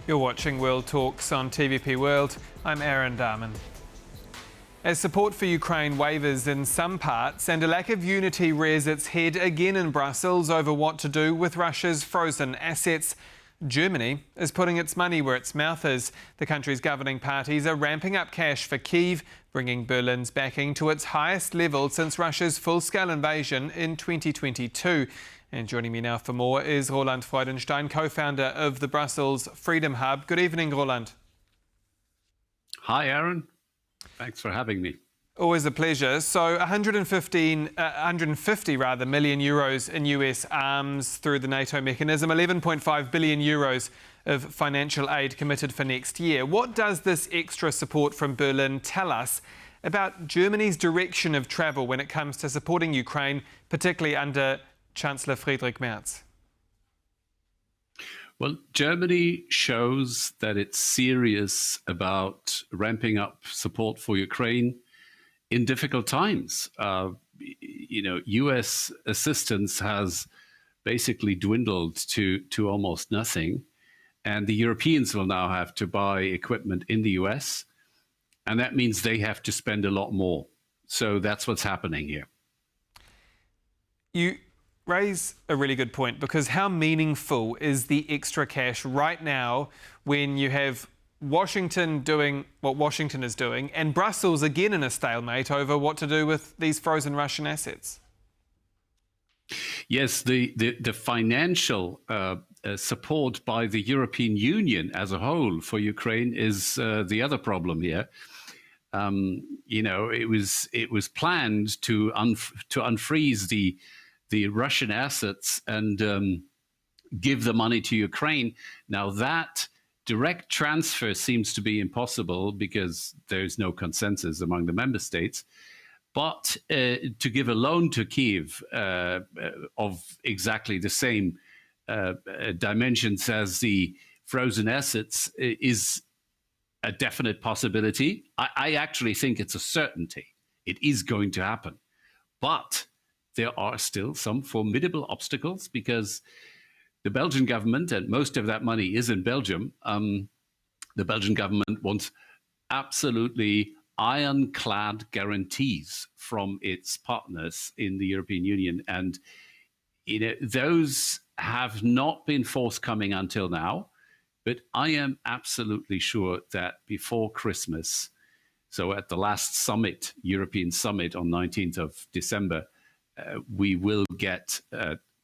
You're watching World Talks on TVP World. I'm Aaron Darman. As support for Ukraine wavers in some parts and a lack of unity rears its head again in Brussels over what to do with Russia's frozen assets, Germany is putting its money where its mouth is. The country's governing parties are ramping up cash for Kyiv, bringing Berlin's backing to its highest level since Russia's full-scale invasion in 2022. And joining me now for more is Roland Freudenstein, co-founder of the Brussels Freedom Hub. Good evening, Roland. Hi, Aaron. Thanks for having me. Always a pleasure. So 150 million euros in US arms through the NATO mechanism, 11.5 billion euros of financial aid committed for next year. What does this extra support from Berlin tell us about Germany's direction of travel when it comes to supporting Ukraine, particularly under Chancellor Friedrich Merz? Well, Germany shows that it's serious about ramping up support for Ukraine in difficult times. US assistance has basically dwindled to almost nothing. And the Europeans will now have to buy equipment in the US. And that means they have to spend a lot more. So that's what's happening here. You raise a really good point, because how meaningful is the extra cash right now when you have Washington doing what Washington is doing and Brussels again in a stalemate over what to do with these frozen Russian assets? Yes, the financial support by the European Union as a whole for Ukraine is the other problem here. It was planned to unfreeze the Russian assets and give the money to Ukraine. Now that direct transfer seems to be impossible because there's no consensus among the member states. But to give a loan to Kyiv of exactly the same dimensions as the frozen assets is a definite possibility. I actually think it's a certainty. It is going to happen. But there are still some formidable obstacles because the Belgian government, and most of that money is in Belgium, the Belgian government wants absolutely ironclad guarantees from its partners in the European Union. And those have not been forthcoming until now. But I am absolutely sure that before Christmas, so at the last summit, European summit on 19th of December, we will get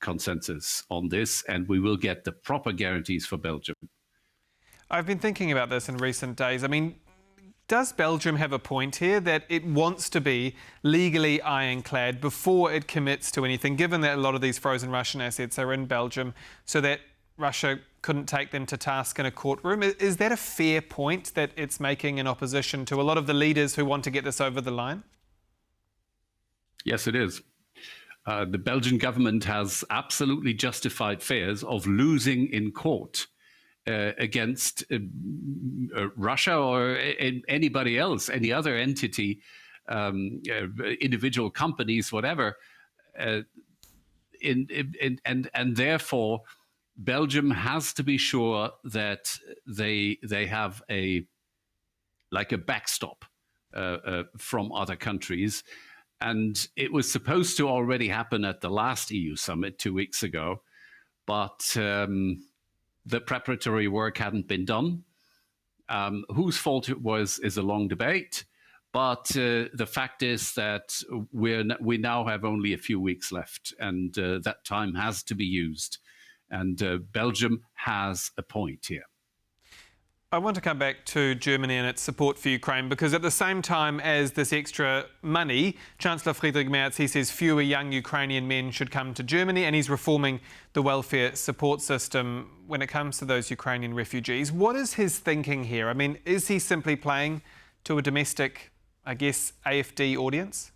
consensus on this, and we will get the proper guarantees for Belgium. I've been thinking about this in recent days. I mean, does Belgium have a point here that it wants to be legally ironclad before it commits to anything, given that a lot of these frozen Russian assets are in Belgium, so that Russia couldn't take them to task in a courtroom? Is that a fair point that it's making in opposition to a lot of the leaders who want to get this over the line? Yes, it is. The Belgian government has absolutely justified fears of losing in court against Russia or anybody else, any other entity, individual companies, whatever. And therefore, Belgium has to be sure that they have a backstop from other countries. And it was supposed to already happen at the last EU summit 2 weeks ago, but the preparatory work hadn't been done. Whose fault it was is a long debate, but the fact is that we now have only a few weeks left, and that time has to be used. And Belgium has a point here. I want to come back to Germany and its support for Ukraine, because at the same time as this extra money, Chancellor Friedrich Merz, he says fewer young Ukrainian men should come to Germany, and he's reforming the welfare support system when it comes to those Ukrainian refugees. What is his thinking here? I mean, is he simply playing to a domestic, I guess, AfD audience?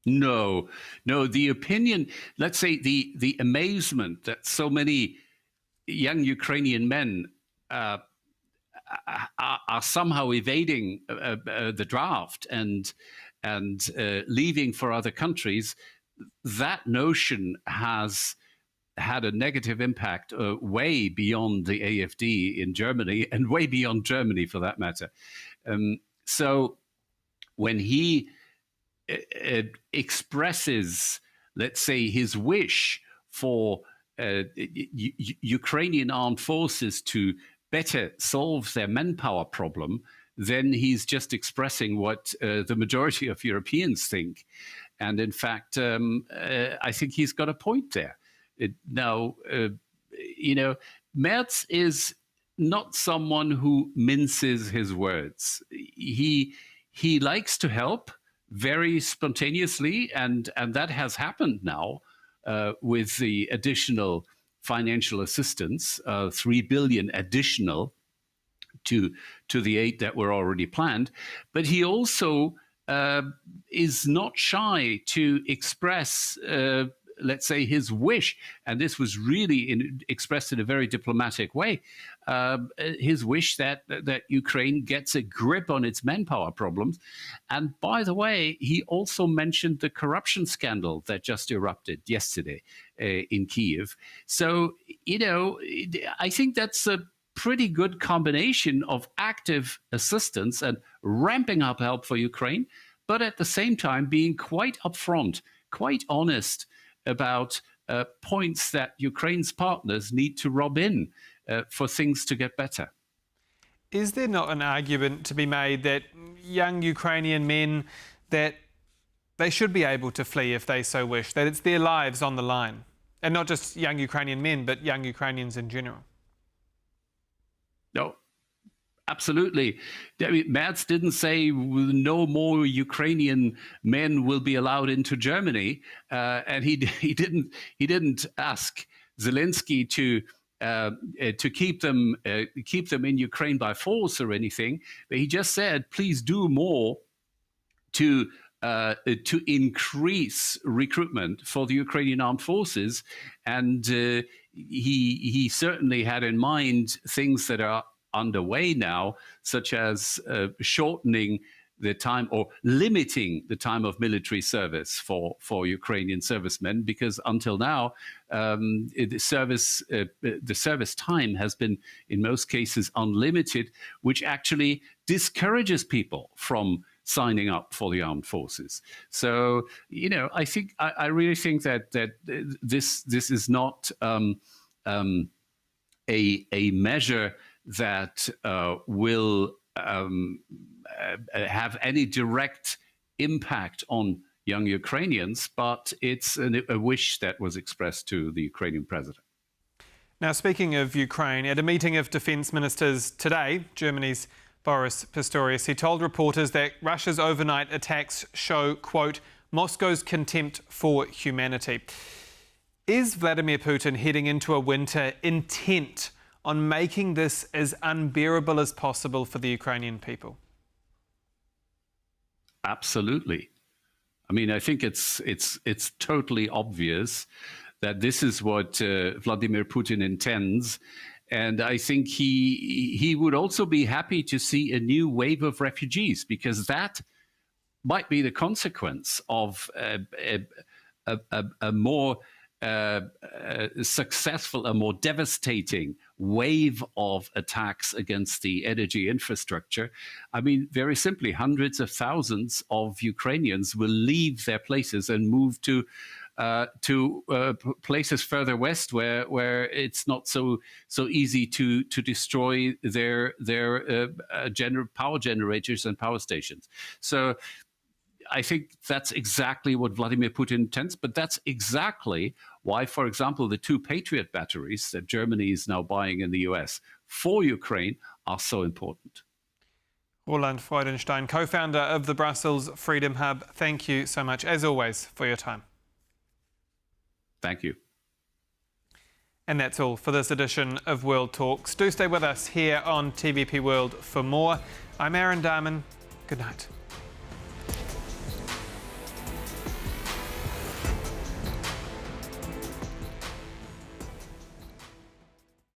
No, the opinion, let's say the amazement that so many young Ukrainian men are somehow evading the draft and leaving for other countries, that notion has had a negative impact way beyond the AfD in Germany and way beyond Germany for that matter. So when he expresses, let's say, his wish for Ukrainian armed forces to better solve their manpower problem, then he's just expressing what the majority of Europeans think. And in fact, I think he's got a point there. Now, Merz is not someone who minces his words. He likes to help very spontaneously, and that has happened now with the additional financial assistance, 3 billion additional to the aid that were already planned. But he also is not shy to express, let's say, his wish, and this was really expressed in a very diplomatic way, his wish that Ukraine gets a grip on its manpower problems. And by the way, he also mentioned the corruption scandal that just erupted yesterday in Kyiv. So, I think that's a pretty good combination of active assistance and ramping up help for Ukraine, but at the same time being quite upfront, quite honest about points that Ukraine's partners need to rub in for things to get better. Is there not an argument to be made that young Ukrainian men, that they should be able to flee if they so wish, that it's their lives on the line? And not just young Ukrainian men, but young Ukrainians in general? No, absolutely. I mean, Merz didn't say no more Ukrainian men will be allowed into Germany, and he didn't ask Zelensky to keep them in Ukraine by force or anything. But he just said, please do more to increase recruitment for the Ukrainian armed forces, and he certainly had in mind things that are underway now, such as shortening the time or limiting the time of military service for Ukrainian servicemen, because until now the service time has been in most cases unlimited, which actually discourages people from signing up for the armed forces. So, I think I really think that this is not a measure that will have any direct impact on young Ukrainians, but it's a wish that was expressed to the Ukrainian president. Now, speaking of Ukraine, at a meeting of defence ministers today, Germany's Boris Pistorius, he told reporters that Russia's overnight attacks show, quote, Moscow's contempt for humanity. Is Vladimir Putin heading into a winter intent on making this as unbearable as possible for the Ukrainian people? Absolutely. I mean, I think it's totally obvious that this is what Vladimir Putin intends. And I think he would also be happy to see a new wave of refugees, because that might be the consequence of a more successful, a more devastating wave of attacks against the energy infrastructure. I mean, very simply, hundreds of thousands of Ukrainians will leave their places and move to places further west where it's not so easy to destroy their power generators and power stations. So I think that's exactly what Vladimir Putin intends, but that's exactly why, for example, the 2 Patriot batteries that Germany is now buying in the US for Ukraine are so important. Roland Freudenstein, co-founder of the Brussels Freedom Hub, thank you so much, as always, for your time. Thank you. And that's all for this edition of World Talks. Do stay with us here on TVP World for more. I'm Aaron Darman. Good night.